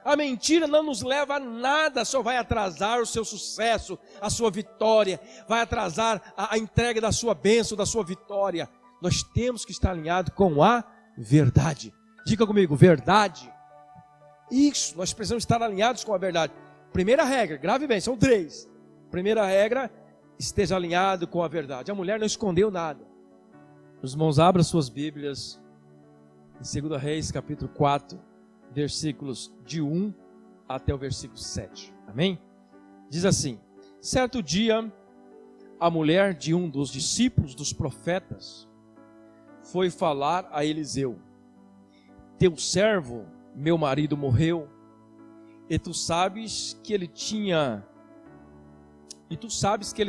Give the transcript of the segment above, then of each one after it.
A mentira não nos leva a nada, só vai atrasar o seu sucesso, a sua vitória, vai atrasar a entrega da sua bênção, da sua vitória. Nós temos que estar alinhados com a verdade. Diga comigo, verdade. Isso, nós precisamos estar alinhados com a verdade. Primeira regra, grave bem, são 3. Primeira regra, esteja alinhado com a verdade. A mulher não escondeu nada. Os irmãos, abram suas Bíblias em 2 Reis, capítulo 4, versículos de 1 até o versículo 7. Amém? Diz assim: certo dia, a mulher de um dos discípulos dos profetas foi falar a Eliseu: teu servo, meu marido, morreu, e tu sabes que ele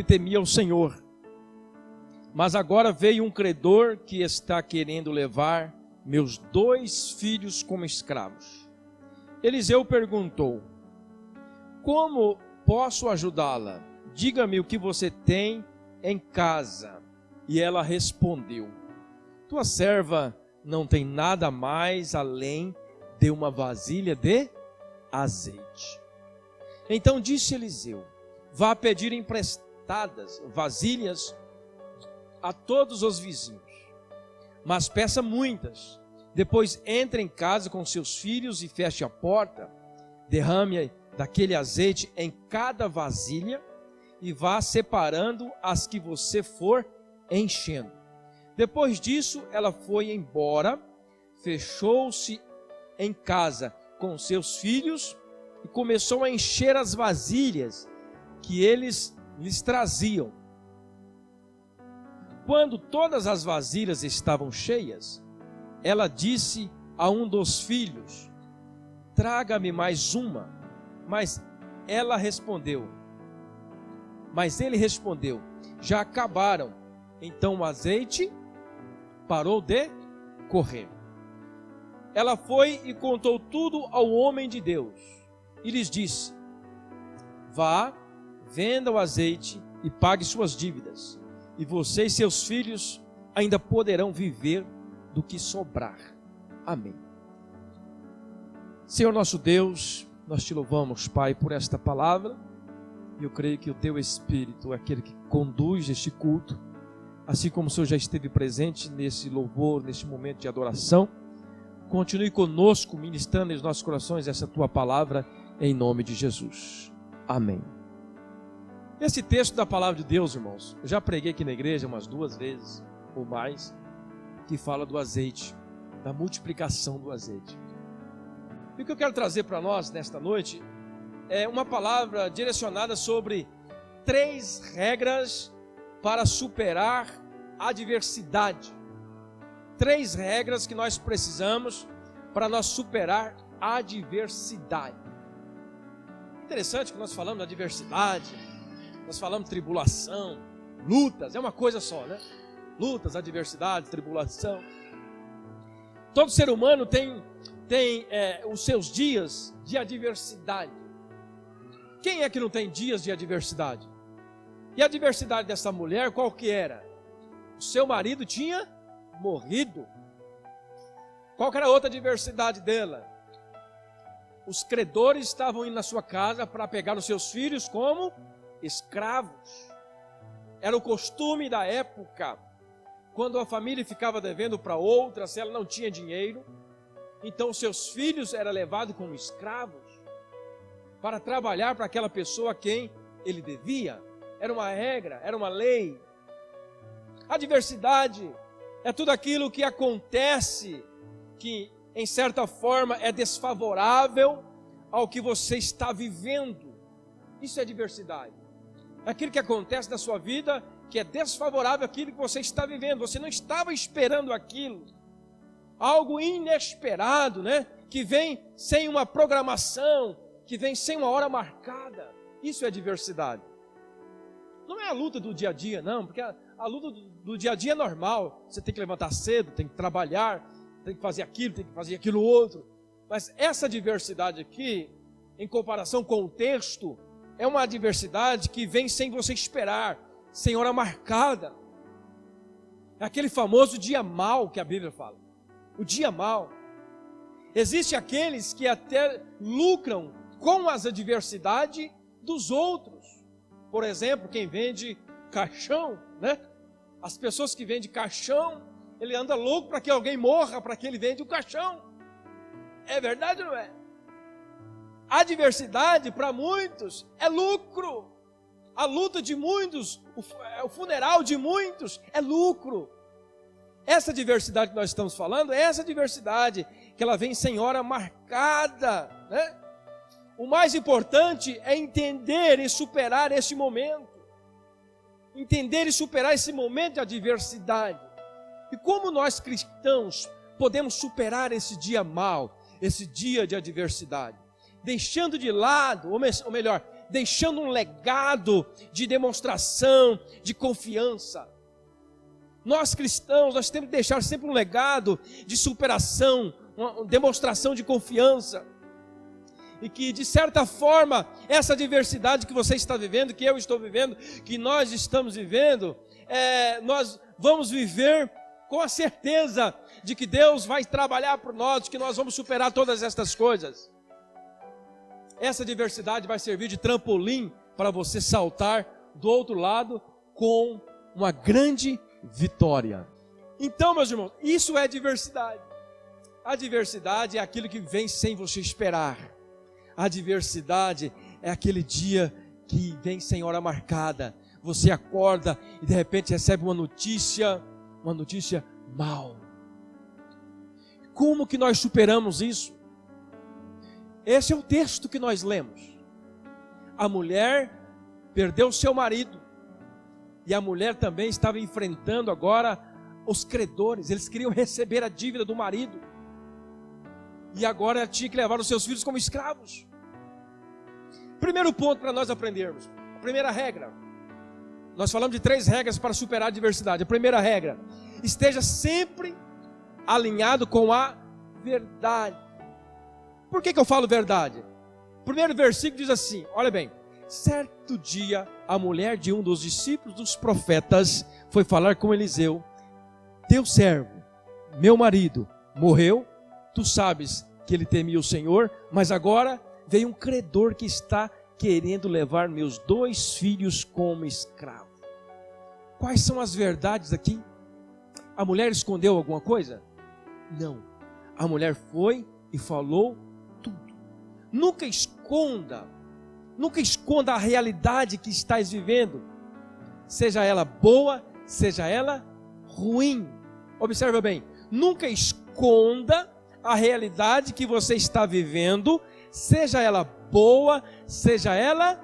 temia o Senhor. Mas agora veio um credor que está querendo levar meus 2 filhos como escravos. Eliseu perguntou: como posso ajudá-la? Diga-me o que você tem em casa. E ela respondeu: tua serva não tem nada mais além de uma vasilha de azeite. Então disse Eliseu: vá pedir emprestadas vasilhas a todos os vizinhos, mas peça muitas. Depois entre em casa com seus filhos e feche a porta. Derrame daquele azeite em cada vasilha e vá separando as que você for enchendo. Depois disso, ela foi embora, fechou-se em casa com seus filhos e começou a encher as vasilhas que eles lhes traziam. Quando todas as vasilhas estavam cheias, ela disse a um dos filhos: traga-me mais uma. Mas ele respondeu: já acabaram. Então o azeite parou de correr. Ela foi e contou tudo ao homem de Deus e lhes disse: vá, venda o azeite e pague suas dívidas, e você e seus filhos ainda poderão viver do que sobrar. Amém. Senhor nosso Deus, nós te louvamos, Pai, por esta palavra. Eu creio que o teu Espírito é aquele que conduz este culto, assim como o Senhor já esteve presente nesse louvor, neste momento de adoração. Continue conosco, ministrando em nossos corações essa tua palavra, em nome de Jesus. Amém. Esse texto da palavra de Deus, irmãos, eu já preguei aqui na igreja umas 2 vezes ou mais, que fala do azeite, da multiplicação do azeite. E o que eu quero trazer para nós nesta noite é uma palavra direcionada sobre 3 regras para superar a adversidade. 3 regras que nós precisamos para nós superar a adversidade. Interessante que nós falamos da adversidade, nós falamos tribulação, lutas, é uma coisa só, né? Lutas, adversidade, tribulação. Todo ser humano tem os seus dias de adversidade. Quem é que não tem dias de adversidade? E a adversidade dessa mulher qual que era? O seu marido tinha morrido. Qual que era a outra adversidade dela? Os credores estavam indo na sua casa para pegar os seus filhos como escravos. Era o costume da época. Quando a família ficava devendo para outra, se ela não tinha dinheiro, então seus filhos eram levados como escravos para trabalhar para aquela pessoa a quem ele devia. Era uma regra, era uma lei. A adversidade é tudo aquilo que acontece que, em certa forma, é desfavorável ao que você está vivendo. Isso é adversidade. É aquilo que acontece na sua vida que é desfavorável àquilo que você está vivendo. Você não estava esperando aquilo. Algo inesperado, né? Que vem sem uma programação, que vem sem uma hora marcada. Isso é adversidade. Não é a luta do dia a dia, não, porque a luta do dia a dia é normal. Você tem que levantar cedo, tem que trabalhar, tem que fazer aquilo, tem que fazer aquilo outro. Mas essa adversidade aqui, em comparação com o texto, é uma adversidade que vem sem você esperar, sem hora marcada. É aquele famoso dia mau que a Bíblia fala. O dia mau. Existem aqueles que até lucram com as adversidades dos outros. Por exemplo, quem vende caixão, né? As pessoas que vendem caixão, ele anda louco para que alguém morra, para que ele vende o caixão. É verdade ou não é? A adversidade para muitos é lucro. A luta de muitos, o funeral de muitos é lucro. Essa diversidade que nós estamos falando, é essa diversidade que ela vem sem hora marcada, né? O mais importante é entender e superar esse momento. Entender e superar esse momento de adversidade. E como nós cristãos podemos superar esse dia mau, esse dia de adversidade? Deixando de lado, ou melhor, deixando um legado de demonstração, de confiança. Nós cristãos, nós temos que deixar sempre um legado de superação, uma demonstração de confiança. E que, de certa forma, essa adversidade que você está vivendo, que eu estou vivendo, que nós estamos vivendo, nós vamos viver com a certeza de que Deus vai trabalhar por nós, de que nós vamos superar todas estas coisas. Essa adversidade vai servir de trampolim para você saltar do outro lado com uma grande vitória. Então, meus irmãos, isso é adversidade. A adversidade é aquilo que vem sem você esperar. A adversidade é aquele dia que vem sem hora marcada. Você acorda e de repente recebe uma notícia mal. Como que nós superamos isso? Esse é o texto que nós lemos. A mulher perdeu seu marido. E a mulher também estava enfrentando agora os credores. Eles queriam receber a dívida do marido. E agora ela tinha que levar os seus filhos como escravos. Primeiro ponto para nós aprendermos. A primeira regra. Nós falamos de 3 regras para superar a adversidade. A primeira regra: esteja sempre alinhado com a verdade. Por que eu falo verdade? O primeiro versículo diz assim, olha bem. Certo dia, a mulher de um dos discípulos dos profetas foi falar com Eliseu: teu servo, meu marido, morreu. Tu sabes que ele temia o Senhor, mas agora veio um credor que está querendo levar meus 2 filhos como escravo. Quais são as verdades aqui? A mulher escondeu alguma coisa? Não. A mulher foi e falou tudo. Nunca esconda a realidade que estás vivendo, seja ela boa, seja ela ruim. Observa bem, nunca esconda a realidade que você está vivendo, seja ela boa, seja ela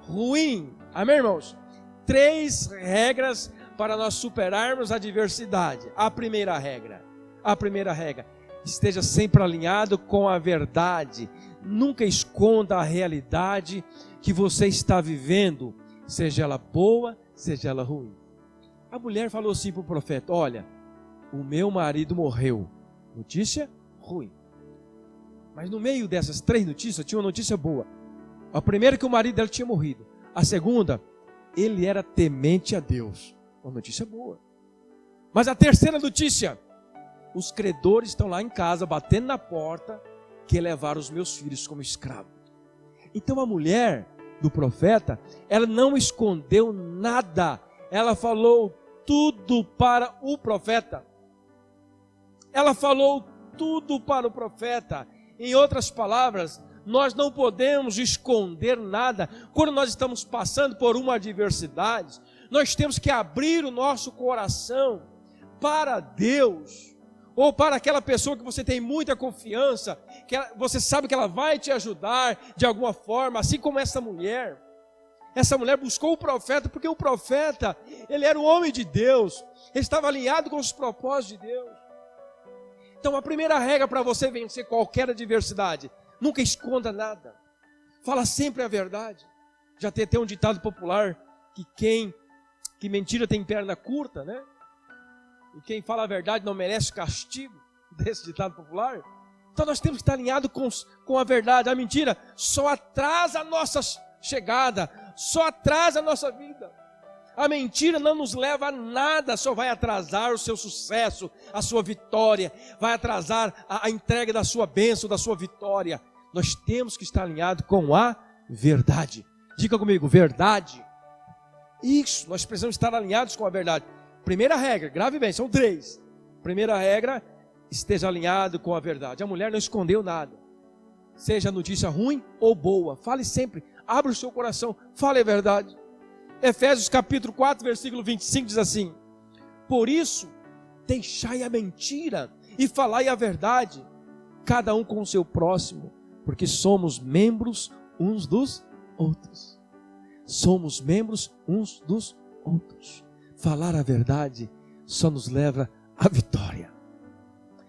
ruim. Amém, irmãos? 3 regras para nós superarmos a adversidade. A primeira regra, esteja sempre alinhado com a verdade. Nunca esconda a realidade que você está vivendo, seja ela boa, seja ela ruim. A mulher falou assim para o profeta: olha, o meu marido morreu. Notícia ruim. Mas no meio dessas 3 notícias, tinha uma notícia boa. A primeira, que o marido dela tinha morrido. A segunda, ele era temente a Deus. Uma notícia boa. Mas a terceira notícia: os credores estão lá em casa, batendo na porta, que levaram os meus filhos como escravo. Então a mulher do profeta, ela não escondeu nada. Ela falou tudo para o profeta. Ela falou tudo para o profeta. Em outras palavras, nós não podemos esconder nada. Quando nós estamos passando por uma adversidade, nós temos que abrir o nosso coração para Deus, ou para aquela pessoa que você tem muita confiança, que você sabe que ela vai te ajudar de alguma forma, assim como essa mulher. Essa mulher buscou o profeta, porque o profeta, ele era um homem de Deus, ele estava alinhado com os propósitos de Deus. Então a primeira regra para você vencer qualquer adversidade: nunca esconda nada, fala sempre a verdade. Já tem até um ditado popular, que mentira tem perna curta, né? E quem fala a verdade não merece castigo, desse ditado popular. Então nós temos que estar alinhados com a verdade. A mentira só atrasa a nossa chegada, só atrasa a nossa vida. A mentira não nos leva a nada, só vai atrasar o seu sucesso, a sua vitória, vai atrasar a entrega da sua bênção, da sua vitória. Nós temos que estar alinhados com a verdade. Diga comigo, verdade. Isso, nós precisamos estar alinhados com a verdade. Primeira regra, grave bem, são 3. Primeira regra, esteja alinhado com a verdade. A mulher não escondeu nada. Seja notícia ruim ou boa, fale sempre, abra o seu coração, fale a verdade. Efésios capítulo 4, versículo 25 diz assim: por isso, deixai a mentira e falai a verdade, cada um com o seu próximo, porque somos membros uns dos outros. Somos membros uns dos outros. Falar a verdade só nos leva à vitória.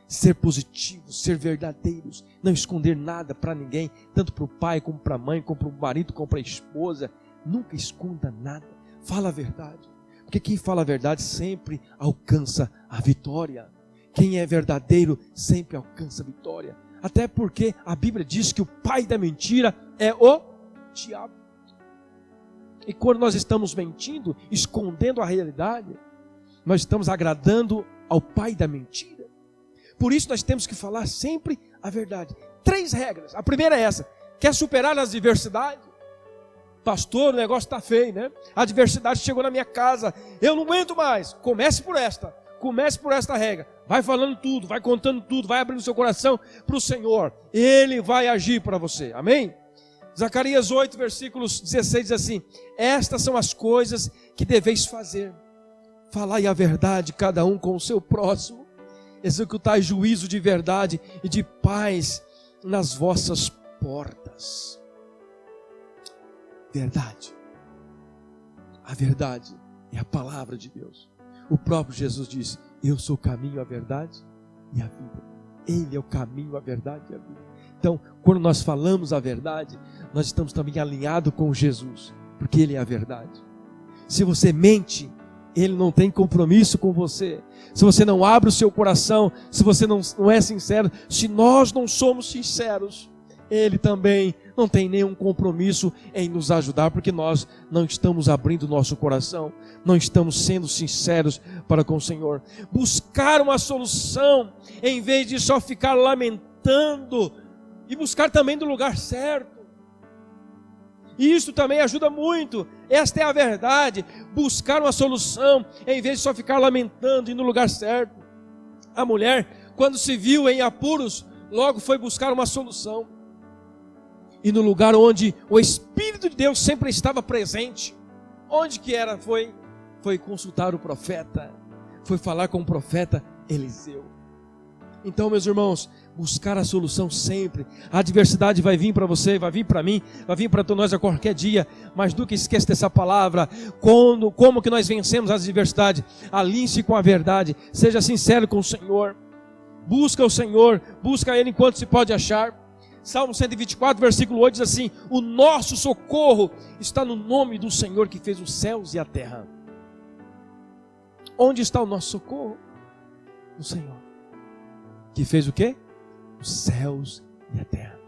Ser positivos, ser verdadeiros, não esconder nada para ninguém, tanto para o pai, como para a mãe, como para o marido, como para a esposa. Nunca esconda nada, fala a verdade, porque quem fala a verdade sempre alcança a vitória. Quem é verdadeiro sempre alcança a vitória, até porque a Bíblia diz que o pai da mentira é o diabo. E quando nós estamos mentindo, escondendo a realidade, nós estamos agradando ao pai da mentira. Por isso nós temos que falar sempre a verdade. 3 regras, a primeira é essa: quer superar as adversidades? Pastor, o negócio está feio, né? A adversidade chegou na minha casa, eu não aguento mais. Comece por esta regra. Vai falando tudo, vai contando tudo, vai abrindo seu coração para o Senhor. Ele vai agir para você, amém? Zacarias 8, versículos 16 diz assim: estas são as coisas que deveis fazer. Falai a verdade, cada um com o seu próximo. Executai juízo de verdade e de paz nas vossas portas. Verdade. A verdade é a palavra de Deus. O próprio Jesus disse: eu sou o caminho, a verdade e a vida. Ele é o caminho, a verdade e a vida. Então, quando nós falamos a verdade, nós estamos também alinhados com Jesus, porque Ele é a verdade. Se você mente, Ele não tem compromisso com você. Se você não abre o seu coração, se você não é sincero, se nós não somos sinceros, Ele também não tem nenhum compromisso em nos ajudar, porque nós não estamos abrindo o nosso coração, não estamos sendo sinceros para com o Senhor. Buscar uma solução, em vez de só ficar lamentando, e buscar também do lugar certo. E isso também ajuda muito. Esta é a verdade. Buscar uma solução, em vez de só ficar lamentando, e no lugar certo. A mulher, quando se viu em apuros, logo foi buscar uma solução. E no lugar onde o Espírito de Deus sempre estava presente, onde que era? Foi consultar o profeta, foi falar com o profeta Eliseu. Então, meus irmãos, buscar a solução sempre. A adversidade vai vir para você, vai vir para mim, vai vir para nós a qualquer dia, mas nunca esqueça dessa palavra. Como que nós vencemos as adversidades? Alinhe-se com a verdade, seja sincero com o Senhor, busca o Senhor, busca Ele enquanto se pode achar. Salmo 124, versículo 8 diz assim: o nosso socorro está no nome do Senhor que fez os céus e a terra. Onde está o nosso socorro? No Senhor, que fez o quê? Os céus e a terra.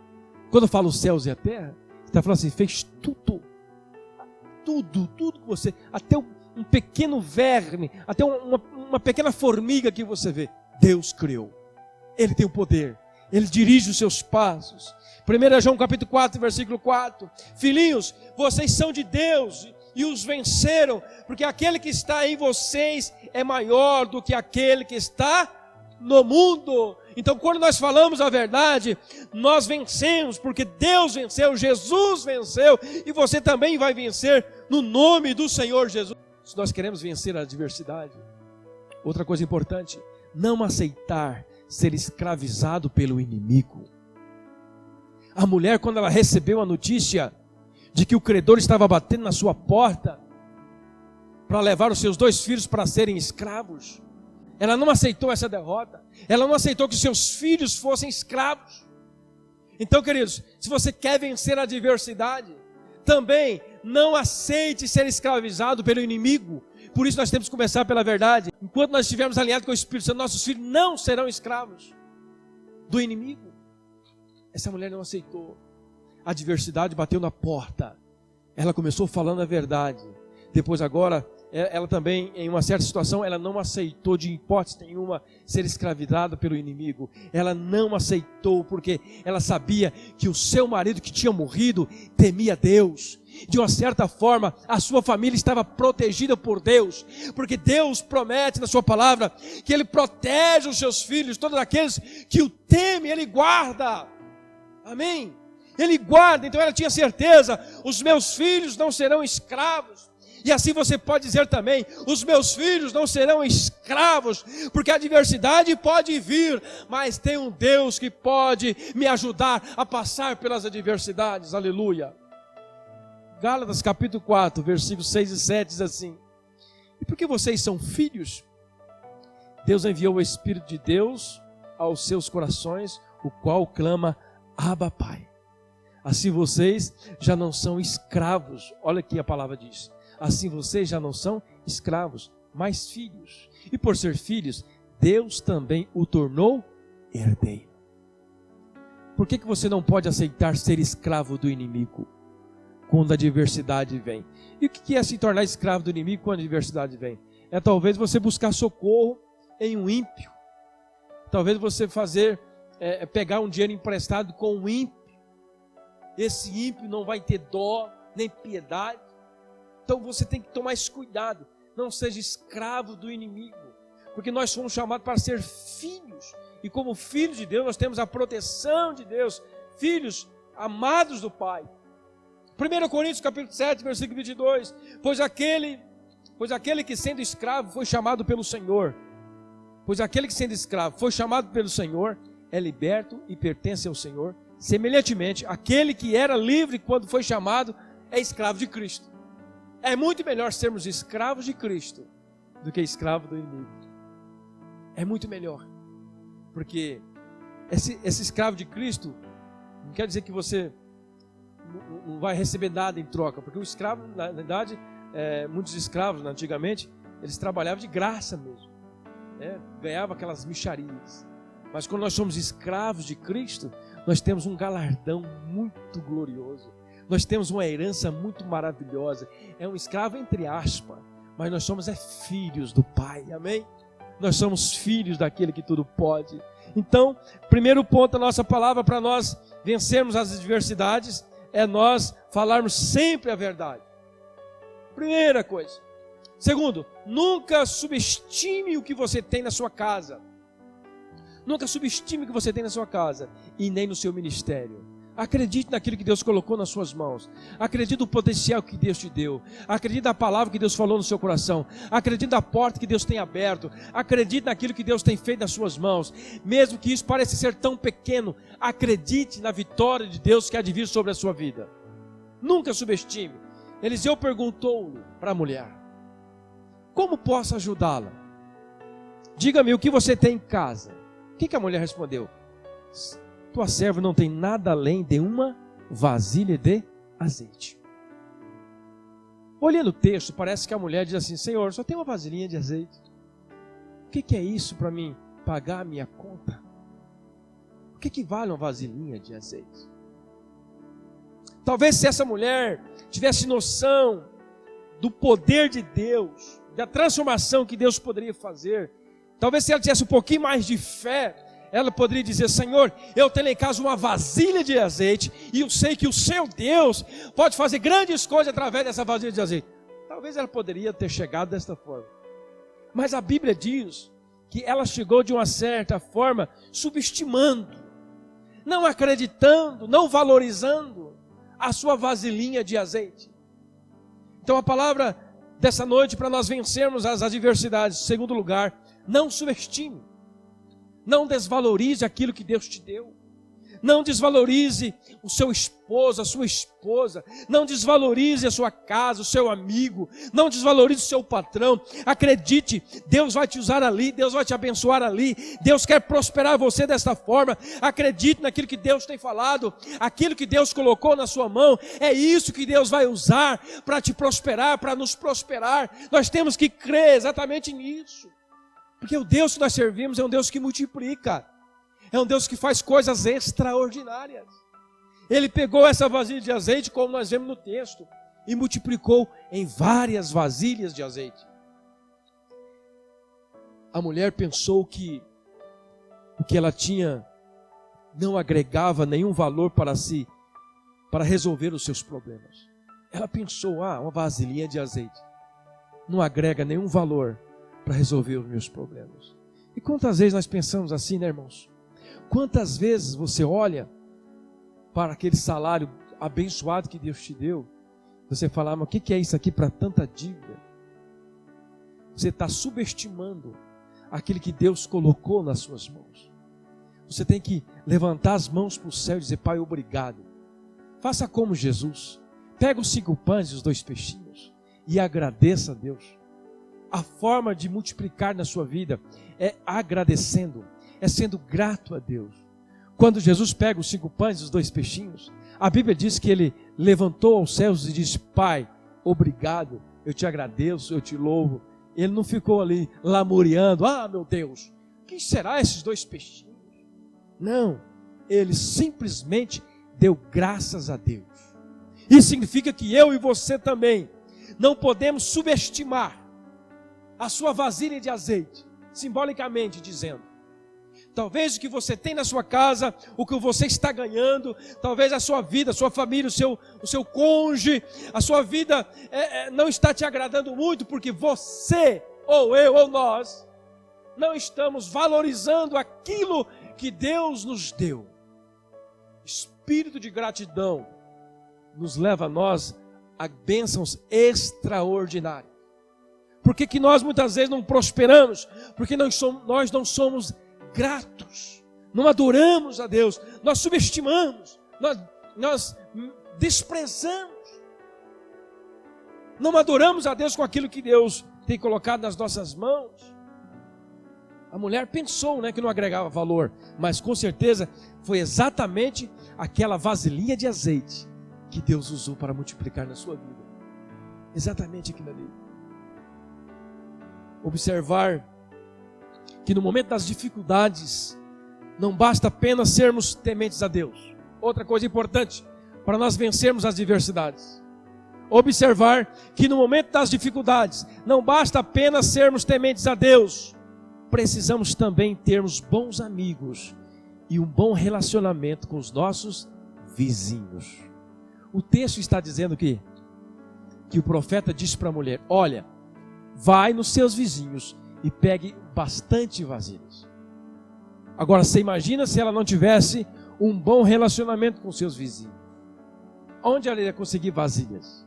Quando eu falo os céus e a terra, está falando assim, fez tudo que você, até um pequeno verme, até uma pequena formiga que você vê, Deus criou. Ele tem o poder, Ele dirige os seus passos. 1 João capítulo 4, versículo 4: filhinhos, vocês são de Deus e os venceram, porque aquele que está em vocês é maior do que aquele que está no mundo. Então, quando nós falamos a verdade, nós vencemos, porque Deus venceu, Jesus venceu, e você também vai vencer no nome do Senhor Jesus. Se nós queremos vencer a adversidade, outra coisa importante: não aceitar ser escravizado pelo inimigo. A mulher, quando ela recebeu a notícia de que o credor estava batendo na sua porta para levar os seus 2 filhos para serem escravos, ela não aceitou essa derrota. Ela não aceitou que seus filhos fossem escravos. Então, queridos, se você quer vencer a adversidade, também não aceite ser escravizado pelo inimigo. Por isso nós temos que começar pela verdade. Enquanto nós estivermos alinhados com o Espírito Santo, nossos filhos não serão escravos do inimigo. Essa mulher não aceitou. A adversidade bateu na porta. Ela começou falando a verdade. Depois agora ela também, em uma certa situação, ela não aceitou de hipótese nenhuma ser escravizada pelo inimigo. Ela não aceitou porque ela sabia que o seu marido que tinha morrido temia Deus. De uma certa forma, a sua família estava protegida por Deus, porque Deus promete na sua palavra que Ele protege os seus filhos, todos aqueles que o temem, Ele guarda. Amém? Ele guarda. Então ela tinha certeza, os meus filhos não serão escravos. E assim você pode dizer também, os meus filhos não serão escravos, porque a adversidade pode vir, mas tem um Deus que pode me ajudar a passar pelas adversidades. Aleluia. Gálatas capítulo 4, versículos 6 e 7 diz assim: e porque vocês são filhos, Deus enviou o Espírito de Deus aos seus corações, o qual clama, Abba, Pai. Assim vocês já não são escravos. Olha aqui a palavra diz. Assim vocês já não são escravos, mas filhos. E por ser filhos, Deus também o tornou herdeiro. Por que você não pode aceitar ser escravo do inimigo quando a adversidade vem? E o que é se tornar escravo do inimigo quando a adversidade vem? É talvez você buscar socorro em um ímpio. Talvez você pegar um dinheiro emprestado com um ímpio. Esse ímpio não vai ter dó, nem piedade. Então você tem que tomar esse cuidado. Não seja escravo do inimigo. Porque nós somos chamados para ser filhos. E como filhos de Deus, nós temos a proteção de Deus. Filhos amados do Pai. 1 Coríntios capítulo 7, versículo 22. Pois aquele que sendo escravo foi chamado pelo Senhor. Pois aquele que sendo escravo foi chamado pelo Senhor, é liberto e pertence ao Senhor. Semelhantemente, aquele que era livre quando foi chamado, é escravo de Cristo. É muito melhor sermos escravos de Cristo do que escravo do inimigo. É muito melhor. Porque esse escravo de Cristo não quer dizer que você não vai receber nada em troca. Porque o escravo, na verdade, muitos escravos antigamente, eles trabalhavam de graça mesmo. Ganhavam aquelas mixarias. Mas quando nós somos escravos de Cristo, nós temos um galardão muito glorioso. Nós temos uma herança muito maravilhosa. É um escravo entre aspas, mas nós somos filhos do Pai, amém? Nós somos filhos daquele que tudo pode. Então, primeiro ponto da nossa palavra para nós vencermos as adversidades é nós falarmos sempre a verdade. Primeira coisa. Segundo, nunca subestime o que você tem na sua casa. Nunca subestime o que você tem na sua casa e nem no seu ministério. Acredite naquilo que Deus colocou nas suas mãos. Acredite no potencial que Deus te deu. Acredite na palavra que Deus falou no seu coração. Acredite na porta que Deus tem aberto. Acredite naquilo que Deus tem feito nas suas mãos. Mesmo que isso pareça ser tão pequeno, acredite na vitória de Deus que há de vir sobre a sua vida. Nunca subestime. Eliseu perguntou para a mulher: como posso ajudá-la? Diga-me o que você tem em casa. O que a mulher respondeu? Tua serva não tem nada além de uma vasilha de azeite. Olhando o texto, parece que a mulher diz assim: Senhor, só tem uma vasilhinha de azeite. O que é isso para mim pagar a minha conta? O que vale uma vasilhinha de azeite? Talvez se essa mulher tivesse noção do poder de Deus, da transformação que Deus poderia fazer, talvez se ela tivesse um pouquinho mais de fé, ela poderia dizer: Senhor, eu tenho em casa uma vasilha de azeite e eu sei que o seu Deus pode fazer grandes coisas através dessa vasilha de azeite. Talvez ela poderia ter chegado desta forma. Mas a Bíblia diz que ela chegou de uma certa forma subestimando, não acreditando, não valorizando a sua vasilhinha de azeite. Então a palavra dessa noite para nós vencermos as adversidades, em segundo lugar, não subestime. Não desvalorize aquilo que Deus te deu. Não desvalorize o seu esposo, a sua esposa. Não desvalorize a sua casa, o seu amigo. Não desvalorize o seu patrão. Acredite, Deus vai te usar ali, Deus vai te abençoar ali. Deus quer prosperar você desta forma. Acredite naquilo que Deus tem falado. Aquilo que Deus colocou na sua mão, é isso que Deus vai usar para te prosperar, para nos prosperar. Nós temos que crer exatamente nisso. Porque o Deus que nós servimos é um Deus que multiplica. É um Deus que faz coisas extraordinárias. Ele pegou essa vasilha de azeite, como nós vemos no texto, e multiplicou em várias vasilhas de azeite. A mulher pensou que o que ela tinha não agregava nenhum valor para si, para resolver os seus problemas. Ela pensou, uma vasilhinha de azeite não agrega nenhum valor para resolver os meus problemas. E quantas vezes nós pensamos assim, né, irmãos? Quantas vezes você olha para aquele salário abençoado que Deus te deu, você fala, mas o que é isso aqui para tanta dívida? Você está subestimando aquilo que Deus colocou nas suas mãos. Você tem que levantar as mãos para o céu e dizer, Pai, obrigado. Faça como Jesus. Pega os 5 pães e os 2 peixinhos e agradeça a Deus. A forma de multiplicar na sua vida é agradecendo, é sendo grato a Deus. Quando Jesus pega os 5 pães e os 2 peixinhos, a Bíblia diz que ele levantou aos céus e disse, Pai, obrigado, eu te agradeço, eu te louvo. Ele não ficou ali lamuriando, meu Deus, o que será esses 2 peixinhos? Não, ele simplesmente deu graças a Deus. Isso significa que eu e você também não podemos subestimar a sua vasilha de azeite, simbolicamente dizendo. Talvez o que você tem na sua casa, o que você está ganhando, talvez a sua vida, a sua família, o seu cônjuge, a sua vida não está te agradando muito, porque você, ou eu, ou nós, não estamos valorizando aquilo que Deus nos deu. Espírito de gratidão nos leva a nós a bênçãos extraordinárias. Por que nós muitas vezes não prosperamos? Porque nós não somos gratos, não adoramos a Deus, nós subestimamos, nós desprezamos, não adoramos a Deus com aquilo que Deus tem colocado nas nossas mãos. A mulher pensou, que não agregava valor, mas com certeza foi exatamente aquela vasilhinha de azeite que Deus usou para multiplicar na sua vida. Exatamente aquilo ali. Observar que no momento das dificuldades não basta apenas sermos tementes a Deus. Outra coisa importante para nós vencermos as adversidades. Observar que no momento das dificuldades não basta apenas sermos tementes a Deus. Precisamos também termos bons amigos e um bom relacionamento com os nossos vizinhos. O texto está dizendo que o profeta disse para a mulher, olha, vai nos seus vizinhos e pegue bastante vasilhas. Agora, você imagina se ela não tivesse um bom relacionamento com seus vizinhos. Onde ela ia conseguir vasilhas?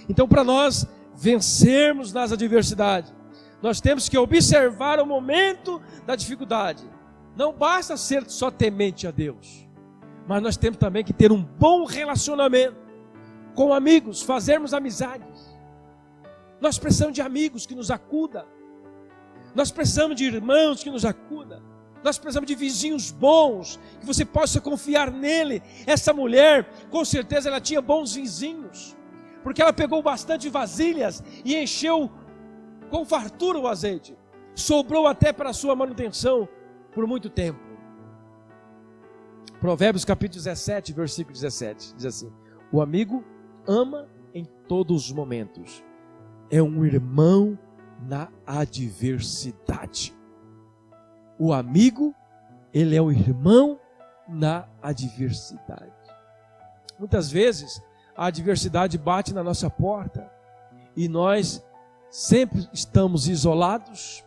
Então, para nós vencermos nas adversidades, nós temos que observar o momento da dificuldade. Não basta ser só temente a Deus, mas nós temos também que ter um bom relacionamento com amigos, fazermos amizades. Nós precisamos de amigos que nos acudam. Nós precisamos de irmãos que nos acudam. Nós precisamos de vizinhos bons, que você possa confiar nele. Essa mulher, com certeza, ela tinha bons vizinhos, porque ela pegou bastante vasilhas e encheu com fartura o azeite. Sobrou até para a sua manutenção por muito tempo. Provérbios capítulo 17, versículo 17, diz assim: o amigo ama em todos os momentos, é um irmão na adversidade. O amigo, ele é um irmão na adversidade. Muitas vezes a adversidade bate na nossa porta e nós sempre estamos isolados,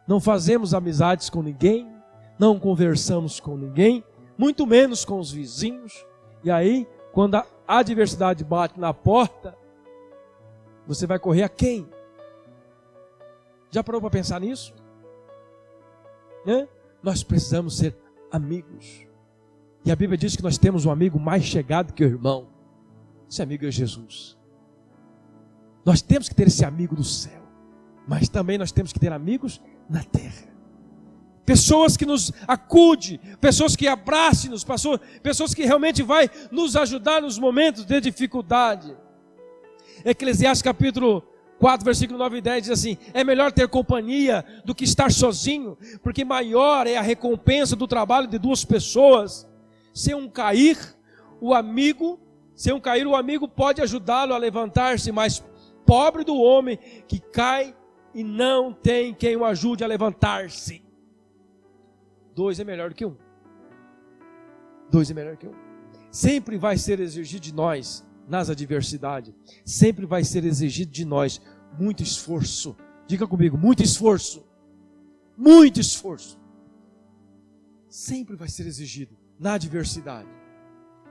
não fazemos amizades com ninguém, não conversamos com ninguém, muito menos com os vizinhos. E aí, quando a adversidade bate na porta, você vai correr a quem? Já parou para pensar nisso? Nós precisamos ser amigos. E a Bíblia diz que nós temos um amigo mais chegado que o irmão. Esse amigo é Jesus. Nós temos que ter esse amigo do céu, mas também nós temos que ter amigos na terra. Pessoas que nos acudem, pessoas que abracem-nos, pessoas que realmente vai nos ajudar nos momentos de dificuldade. Eclesiastes capítulo 4, versículo 9 e 10 diz assim: é melhor ter companhia do que estar sozinho, porque maior é a recompensa do trabalho de duas pessoas. Se um cair, o amigo Se um cair, o amigo pode ajudá-lo a levantar-se, mas pobre do homem que cai e não tem quem o ajude a levantar-se. 2 é melhor do que 1. 2 é melhor que 1. Sempre vai ser exigido de nós, nas adversidades, sempre vai ser exigido de nós muito esforço. Diga comigo, muito esforço. Muito esforço. Sempre vai ser exigido na adversidade.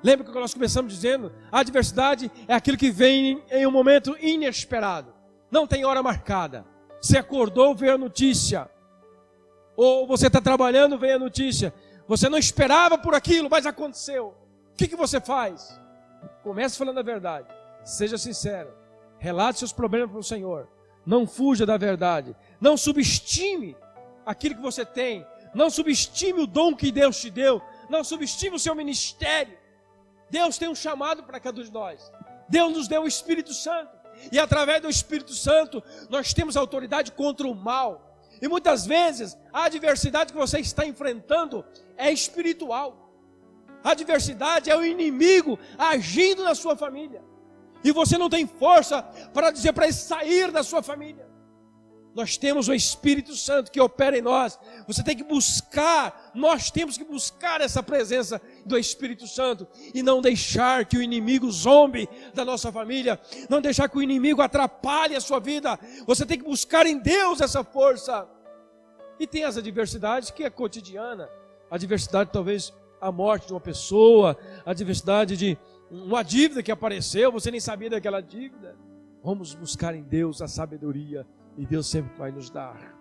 Lembra que nós começamos dizendo, a adversidade é aquilo que vem em um momento inesperado. Não tem hora marcada. Você acordou, veio a notícia. Ou você está trabalhando, veio a notícia. Você não esperava por aquilo, mas aconteceu. O que você faz? Comece falando a verdade. Seja sincero. Relate seus problemas para o Senhor. Não fuja da verdade. Não subestime aquilo que você tem. Não subestime o dom que Deus te deu. Não subestime o seu ministério. Deus tem um chamado para cada um de nós. Deus nos deu o Espírito Santo. E através do Espírito Santo, nós temos autoridade contra o mal. E muitas vezes, a adversidade que você está enfrentando é espiritual. A adversidade é o inimigo agindo na sua família. E você não tem força para dizer para ele sair da sua família. Nós temos o Espírito Santo que opera em nós. Você tem que buscar, nós temos que buscar essa presença do Espírito Santo e não deixar que o inimigo zombe da nossa família, não deixar que o inimigo atrapalhe a sua vida. Você tem que buscar em Deus essa força. E tem as adversidades que é cotidiana. A adversidade talvez a morte de uma pessoa, a adversidade de uma dívida que apareceu, você nem sabia daquela dívida. Vamos buscar em Deus a sabedoria. E Deus sempre vai nos dar.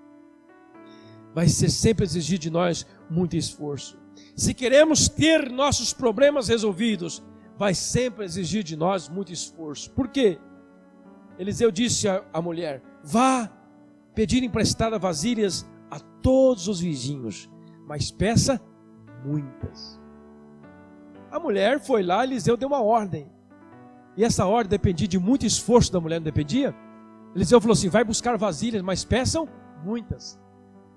Vai ser sempre exigido de nós muito esforço. Se queremos ter nossos problemas resolvidos, vai sempre exigir de nós muito esforço. Por quê? Eliseu disse à mulher, vá pedir emprestada vasilhas a todos os vizinhos, mas peça muitas. A mulher foi lá, Eliseu deu uma ordem. E essa ordem dependia de muito esforço da mulher, não dependia? Eliseu falou assim, vai buscar vasilhas, mas peçam muitas.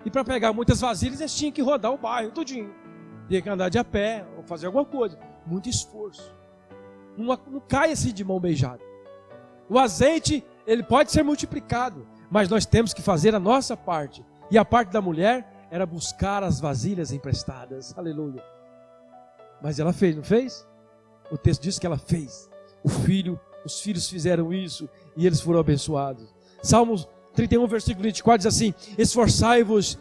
E para pegar muitas vasilhas, eles tinham que rodar o bairro tudinho. Tinha que andar de a pé, ou fazer alguma coisa. Muito esforço. Não cai assim de mão beijada. O azeite, ele pode ser multiplicado, mas nós temos que fazer a nossa parte. E a parte da mulher era buscar as vasilhas emprestadas. Aleluia. Mas ela fez, não fez? O texto diz que ela fez. Os filhos fizeram isso e eles foram abençoados. Salmos 31, versículo 24 diz assim, esforçai-vos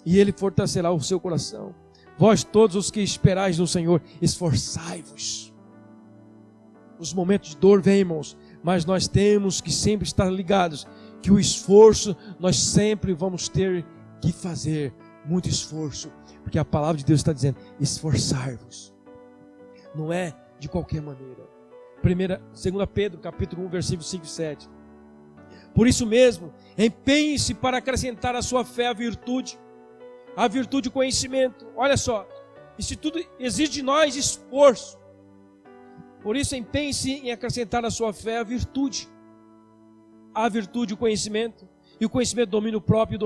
e ele fortalecerá o seu coração. Vós todos os que esperais no Senhor, esforçai-vos. Os momentos de dor vêm, irmãos, mas nós temos que sempre estar ligados que o esforço nós sempre vamos ter que fazer, muito esforço, porque a palavra de Deus está dizendo, esforçai-vos. Não é de qualquer maneira. 2 Pedro, capítulo 1, versículo 5 e 7. Por isso mesmo, empenhe-se para acrescentar à sua fé a virtude o conhecimento. Olha só, isso tudo exige de nós esforço. Por isso, empenhe-se em acrescentar à sua fé a virtude o conhecimento. E o conhecimento, domínio próprio,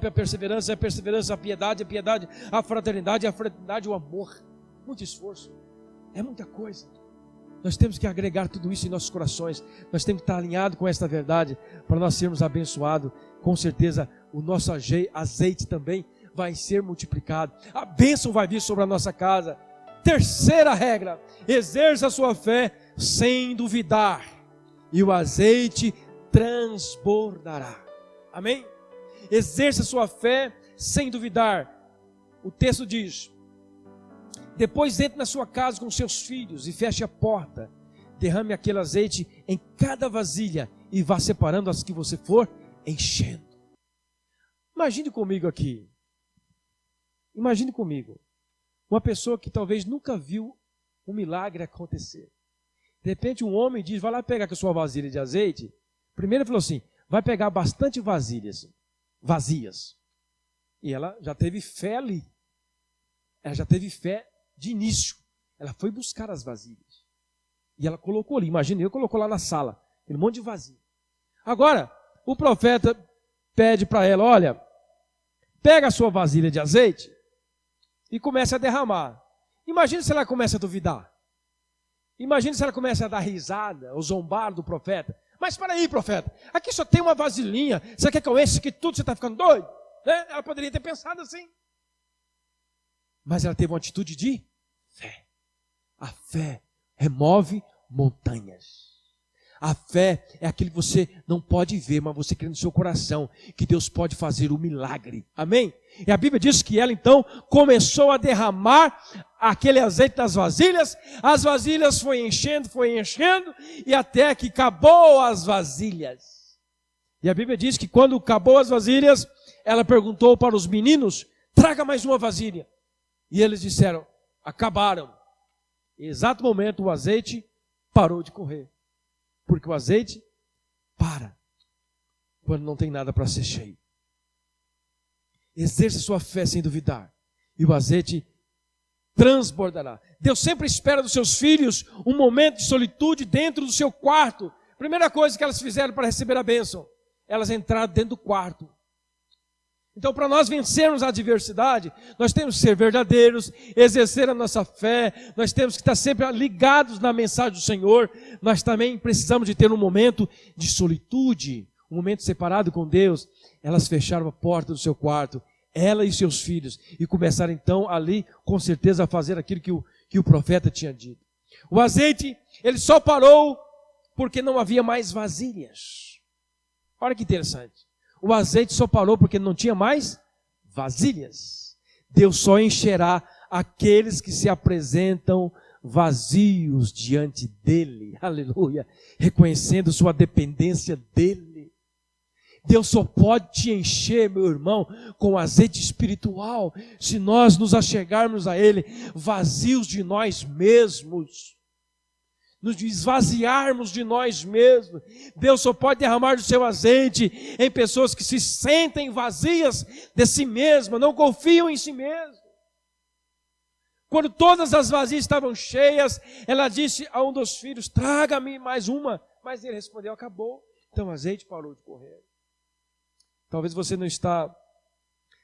a perseverança, a piedade, a fraternidade, o amor. Muito esforço, é muita coisa. Nós temos que agregar tudo isso em nossos corações. Nós temos que estar alinhados com esta verdade para nós sermos abençoados. Com certeza o nosso azeite também vai ser multiplicado. A bênção vai vir sobre a nossa casa. Terceira regra, exerça a sua fé sem duvidar e o azeite transbordará. Amém? Exerça a sua fé sem duvidar. O texto diz, depois entre na sua casa com seus filhos e feche a porta. Derrame aquele azeite em cada vasilha e vá separando as que você for enchendo. Imagine comigo aqui. Imagine comigo. Uma pessoa que talvez nunca viu um milagre acontecer. De repente um homem diz, vai lá pegar com a sua vasilha de azeite. Primeiro ele falou assim, vai pegar bastante vasilhas vazias. E ela já teve fé ali. Ela já teve fé de início. Ela foi buscar as vasilhas. E ela colocou ali, imagina, eu colocou lá na sala, aquele monte de vasilha. Agora, o profeta pede para ela, olha, pega a sua vasilha de azeite e começa a derramar. Imagina se ela começa a duvidar. Imagine se ela começa a dar risada ou zombar do profeta. Mas para aí, profeta, aqui só tem uma vasilhinha. Você quer que eu enche aqui tudo? Você está ficando doido? Né? Ela poderia ter pensado assim. Mas ela teve uma atitude de fé. A fé remove montanhas. A fé é aquilo que você não pode ver, mas você crê no seu coração que Deus pode fazer o milagre. Amém? E a Bíblia diz que ela então começou a derramar aquele azeite das vasilhas. As vasilhas foi enchendo, e até que acabou as vasilhas. E a Bíblia diz que quando acabou as vasilhas, ela perguntou para os meninos: traga mais uma vasilha. E eles disseram: acabaram. Em exato momento o azeite parou de correr. Porque o azeite para quando não tem nada para ser cheio. Exerça sua fé sem duvidar, e o azeite transbordará. Deus sempre espera dos seus filhos um momento de solitude dentro do seu quarto. Primeira coisa que elas fizeram para receber a bênção: elas entraram dentro do quarto. Então, para nós vencermos a adversidade, nós temos que ser verdadeiros, exercer a nossa fé, nós temos que estar sempre ligados na mensagem do Senhor. Nós também precisamos de ter um momento de solitude, um momento separado com Deus. Elas fecharam a porta do seu quarto, ela e seus filhos, e começaram então ali, com certeza, a fazer aquilo que o profeta tinha dito. O azeite, ele só parou porque não havia mais vasilhas. Olha que interessante. O azeite só parou porque não tinha mais vasilhas. Deus só encherá aqueles que se apresentam vazios diante dele. Aleluia. Reconhecendo sua dependência dele. Deus só pode te encher, meu irmão, com azeite espiritual, se nós nos achegarmos a ele vazios de nós mesmos. Nos esvaziarmos de nós mesmos. Deus só pode derramar do seu azeite em pessoas que se sentem vazias de si mesmas, não confiam em si mesmas. Quando todas as vasilhas estavam cheias, ela disse a um dos filhos: traga-me mais uma. Mas ele respondeu: acabou. Então o azeite parou de correr. Talvez você não está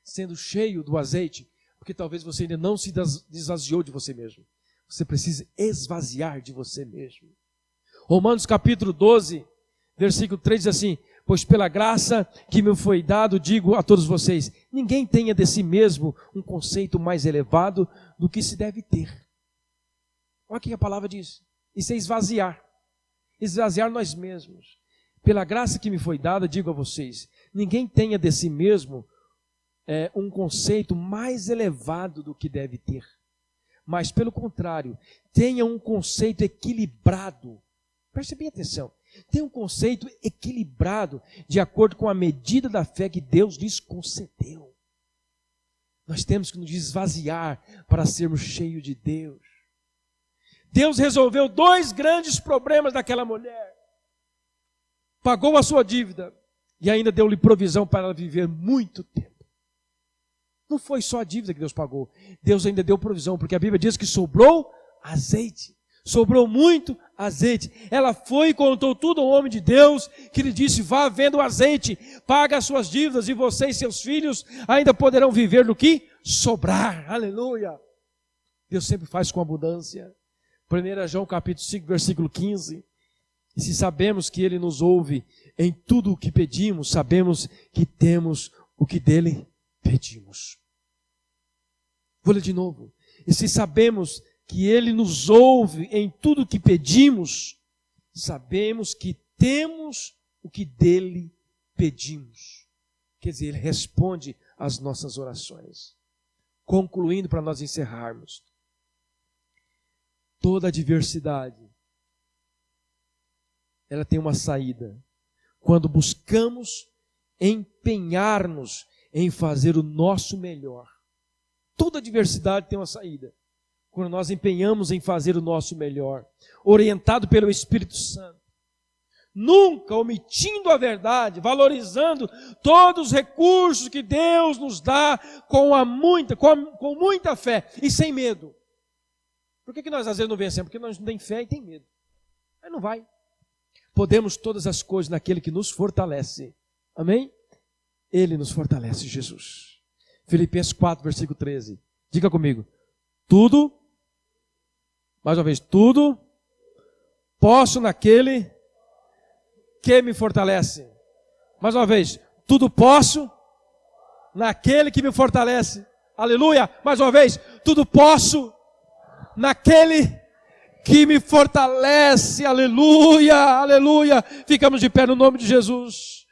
sendo cheio do azeite, porque talvez você ainda não se esvaziou de você mesmo. Você precisa esvaziar de você mesmo. Romanos capítulo 12, versículo 3 diz assim: pois pela graça que me foi dado, digo a todos vocês, ninguém tenha de si mesmo um conceito mais elevado do que se deve ter. Olha o que a palavra diz. Isso é esvaziar. Esvaziar nós mesmos. Pela graça que me foi dada, digo a vocês, ninguém tenha de si mesmo um conceito mais elevado do que deve ter. Mas, pelo contrário, tenha um conceito equilibrado. Preste bem atenção. Tenha um conceito equilibrado, de acordo com a medida da fé que Deus lhes concedeu. Nós temos que nos esvaziar para sermos cheios de Deus. Deus resolveu 2 grandes problemas daquela mulher. Pagou a sua dívida e ainda deu-lhe provisão para ela viver muito tempo. Não foi só a dívida que Deus pagou. Deus ainda deu provisão, porque a Bíblia diz que sobrou azeite. Sobrou muito azeite. Ela foi e contou tudo ao homem de Deus, que lhe disse: vá vendo azeite, paga as suas dívidas, e você e seus filhos ainda poderão viver no que sobrar. Aleluia. Deus sempre faz com abundância. 1 João capítulo 5, versículo 15. E se sabemos que Ele nos ouve em tudo o que pedimos, sabemos que temos o que dele pedimos. Vou ler de novo. E se sabemos que Ele nos ouve em tudo o que pedimos, sabemos que temos o que dele pedimos. Quer dizer, Ele responde às nossas orações. Concluindo, para nós encerrarmos. Toda adversidade, ela tem uma saída. Quando buscamos empenhar-nos em fazer o nosso melhor. Toda adversidade tem uma saída. Quando nós empenhamos em fazer o nosso melhor, orientado pelo Espírito Santo. Nunca omitindo a verdade, valorizando todos os recursos que Deus nos dá com muita fé e sem medo. Por que nós às vezes não vencemos? Porque nós não temos fé e tem medo. Aí não vai. Podemos todas as coisas naquele que nos fortalece. Amém? Ele nos fortalece, Jesus. Filipenses 4, versículo 13. Diga comigo. Tudo, mais uma vez, tudo posso naquele que me fortalece. Mais uma vez, tudo posso naquele que me fortalece. Aleluia! Mais uma vez, tudo posso naquele que me fortalece. Aleluia! Aleluia! Ficamos de pé no nome de Jesus.